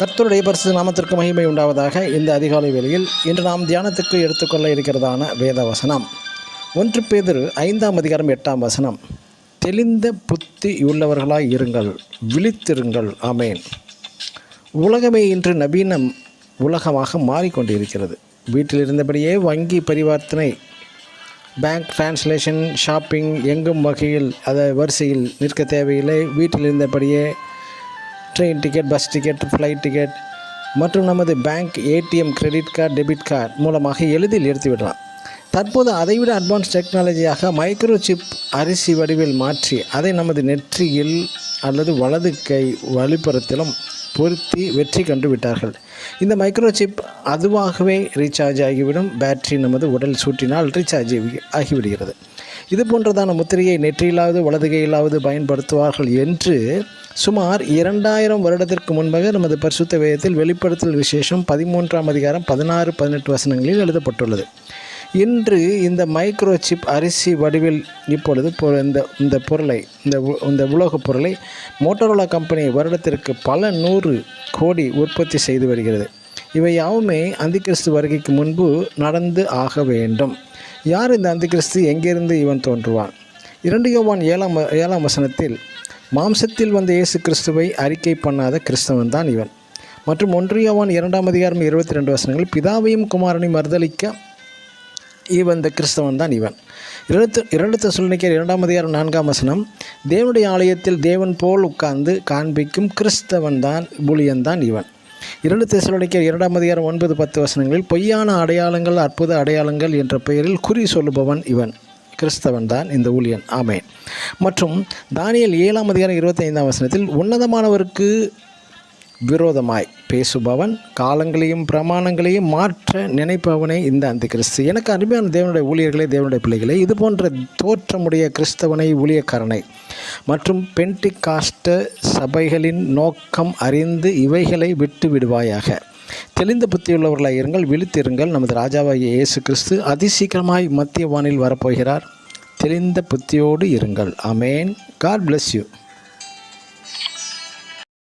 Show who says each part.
Speaker 1: கர்த்தருடைய பரிசுத்த நாமத்திற்கு மகிமை உண்டாவதாக. இந்த அதிகாலை வேளையில் இன்று நாம் தியானத்துக்கு எடுத்துக்கொள்ள இருக்கிறதான வேத வசனம் 1 பேதுரு 5ஆம் அதிகாரம் 8ஆம் வசனம். தெளிந்த புத்தி உள்ளவர்களாய் இருங்கள், விழித்திருங்கள். ஆமேன். உலகமே இன்று நவீன உலகமாக மாறிக்கொண்டிருக்கிறது. வீட்டில் இருந்தபடியே வங்கி பரிவர்த்தனை, பேங்க் டிரான்ஸ்லேஷன், ஷாப்பிங் எங்கும் வகையில் வரிசையில் நிற்க தேவையில்லை. வீட்டில் இருந்தபடியே train ticket, bus ticket, flight ticket மற்றும் நமது bank, ATM, credit card, debit card மூலமாக எளிதில் எடுத்துவிடலாம். தற்போது அதைவிட அட்வான்ஸ் டெக்னாலஜியாக மைக்ரோசிப் அரிசி வடிவில் மாற்றி அதை நமது நெற்றியில் அல்லது வலது கை வழிப்புறத்திலும் பொருத்தி வெற்றி கண்டு விட்டார்கள். இந்த மைக்ரோசிப் அதுவாகவே ரீசார்ஜ் ஆகிவிடும். பேட்டரி நமது உடல் சூட்டினால் ரீசார்ஜ் ஆகிவிடுகிறது. இது போன்றதான முத்திரையை நெற்றியிலாவது வலது கையிலாவது பயன்படுத்துவார்கள் என்று சுமார் 2000 வருடத்திற்கு முன்பாக நமது பரிசுத்த வேதத்தில் வெளிப்படுத்தல் விசேஷம் 13ஆம் அதிகாரம் 16, 18 வசனங்களில் எழுதப்பட்டுள்ளது. இன்று இந்த மைக்ரோசிப் அரிசி வடிவில் இப்பொழுது இந்த பொருளை இந்த உலோகப் பொருளை மோட்டோரோலா கம்பெனி வருடத்திற்கு பல 100 கோடி உற்பத்தி செய்து வருகிறது. இவை யாவுமே அந்திகிறிஸ்து வருகைக்கு முன்பு நடந்து ஆக வேண்டும். யார் இந்த அந்திகிறிஸ்து? எங்கிருந்து இவன் தோன்றுவான்? 2 யோவான் 7ஆம் வசனத்தில் மாம்சத்தில் வந்த இயேசு கிறிஸ்துவை அறிக்கை பண்ணாத கிறிஸ்தவன் தான் இவன். மற்றும் 1 யோவான் 2ஆம் அதிகாரம் 22 வசனங்கள் பிதாவையும் குமாரனையும் மறுதலிக்க இந்த கிறிஸ்தவன் தான் இவன். 2 தெசலோனிக்கேயர் 2ஆம் அதிகாரம் 4ஆம் வசனம் தேவனுடைய ஆலயத்தில் தேவன் போல் உட்கார்ந்து காண்பிக்கும் கிறிஸ்தவன் தான், ஊழியன்தான் இவன். 2 தெசலோனிக்கேயர் 2ஆம் அதிகாரம் 9, 10 வசனங்களில் பொய்யான அடையாளங்கள், அற்புத அடையாளங்கள் என்ற பெயரில் குறி சொல்லுபவன் இவன், கிறிஸ்தவன் தான் இந்த ஊழியன். ஆமேன். மற்றும் தானியேல் 7ஆம் அதிகாரம் 25ஆம் வசனத்தில் உன்னதமானவருக்கு விரோதமாய் பேசுபவன், காலங்களையும் பிரமாணங்களையும் மாற்ற நினைப்பவனே இந்த அந்திகிறிஸ்து. எனக்கு அருமையான தேவனுடைய ஊழியர்களே, தேவனுடைய பிள்ளைகளே, இது போன்ற தோற்றமுடைய கிறிஸ்தவனை, ஊழியக்காரனை மற்றும் பென்டிகாஸ்ட சபைகளின் நோக்கம் அறிந்து இவைகளை விட்டு விடுவாயாக. தெளிந்த புத்தியுள்ளவர்களாக இருங்கள், விழித்திருங்கள். நமது ராஜாவாகிய இயேசு கிறிஸ்து அதிசீக்கிரமாய் மத்திய வானில் வரப்போகிறார். தெளிந்த புத்தியோடு இருங்கள். ஆமேன். God bless you.